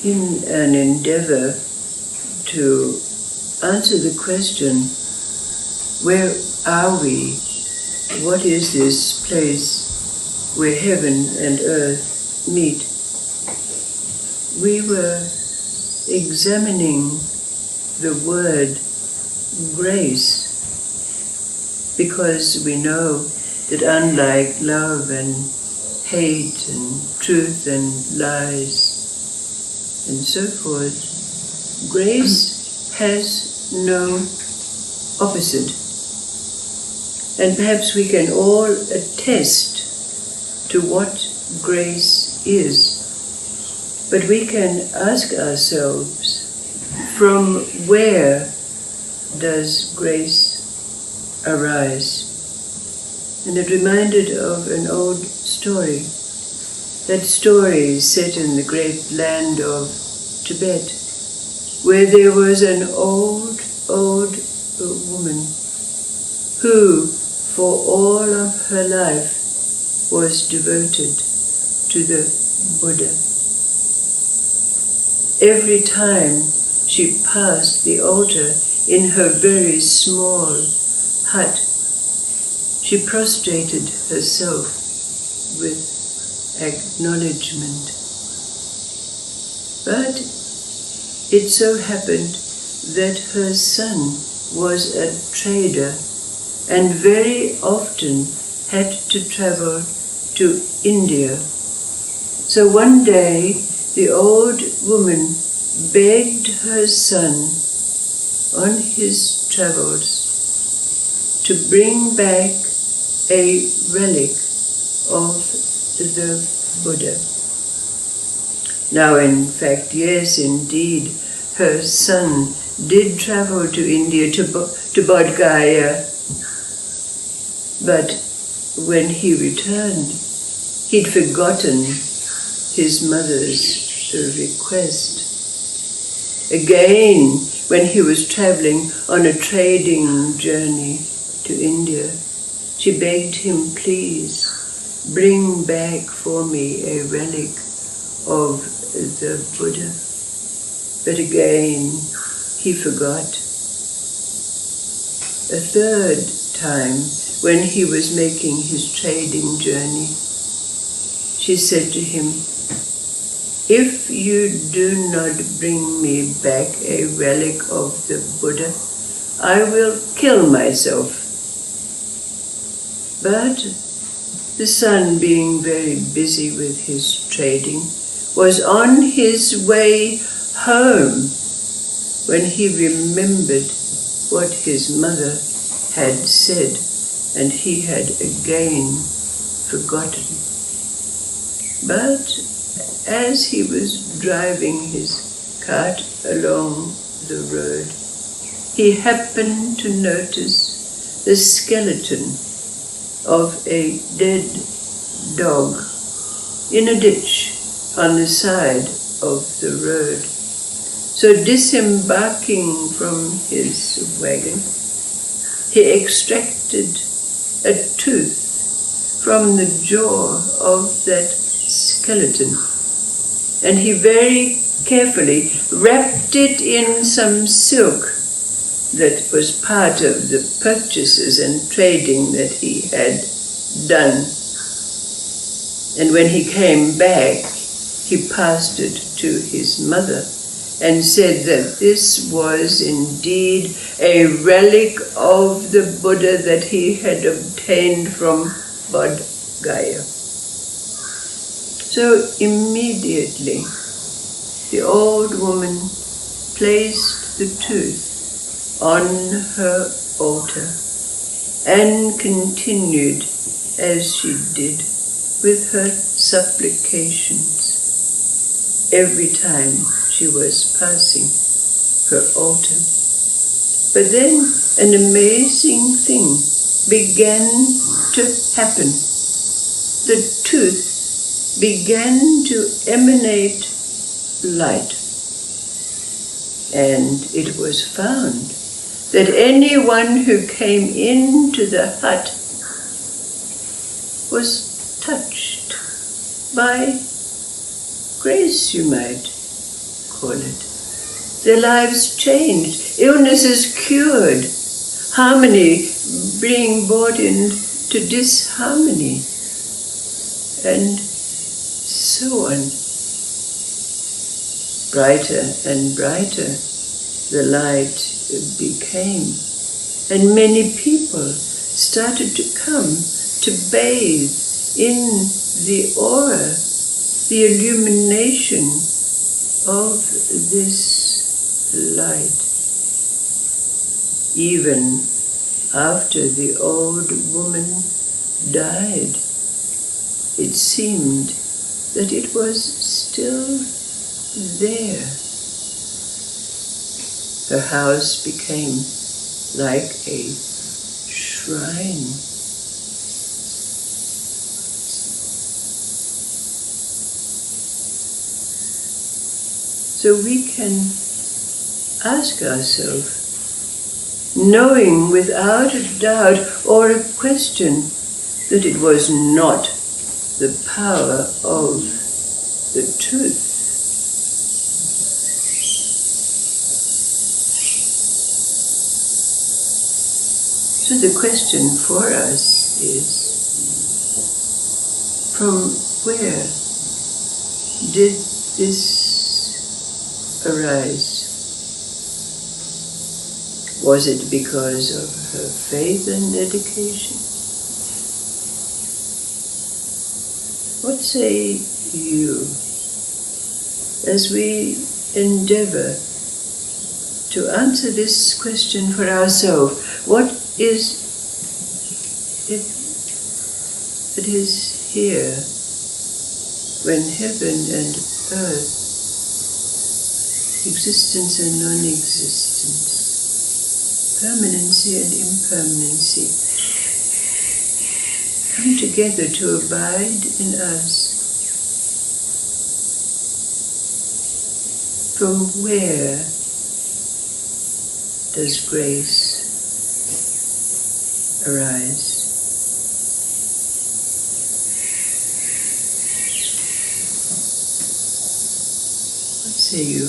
in an endeavor to answer the question, where are we? What is this place where heaven and earth meet? We were examining the word grace, because we know that unlike love and hate and truth and lies and so forth, grace has no opposite. And perhaps we can all attest to what grace is. But we can ask ourselves, from where does grace arise? And it reminded of an old story. That story is set in the great land of Tibet, where there was an old woman who, for all of her life, was devoted to the Buddha. Every time she passed the altar in her very small hut, she prostrated herself with acknowledgement. But it so happened that her son was a trader and very often had to travel to India. So one day the old woman begged her son on his travels to bring back a relic of the Buddha. Now, in fact, yes, indeed, her son did travel to India, to Bodh Gaya, but when he returned, he'd forgotten his mother's request. Again, when he was traveling on a trading journey to India, she begged him, please, bring back for me a relic of the Buddha. But again, he forgot. A third time, when he was making his trading journey, she said to him, if you do not bring me back a relic of the Buddha, I will kill myself. But the son, being very busy with his trading, was on his way home when he remembered what his mother had said, and he had again forgotten. But as he was driving his cart along the road, he happened to notice the skeleton of a dead dog in a ditch on the side of the road. So disembarking from his wagon, he extracted a tooth from the jaw of that skeleton, and he very carefully wrapped it in some silk that was part of the purchases and trading that he had done. And when he came back, he passed it to his mother and said that this was indeed a relic of the Buddha that he had obtained from Bodh Gaya. So immediately, the old woman placed the tooth on her altar and continued as she did with her supplications every time she was passing her altar. But then an amazing thing began to happen. The tooth began to emanate light, and it was found that anyone who came into the hut was touched by grace, you might call it. Their lives changed, illnesses cured, harmony being brought into disharmony, and so on. Brighter and brighter the light became, and many people started to come to bathe in the aura, the illumination of this light. Even after the old woman died, it seemed that it was still there. Her house became like a shrine. So we can ask ourselves, knowing without a doubt or a question that it was not the power of the truth. So the question for us is, from where did this arise? Was it because of her faith and dedication? What say you as we endeavor to answer this question for ourselves? What is it that is here when heaven and earth, existence and non-existence, permanency and impermanency, come together to abide in us? From where does grace arise? What say you?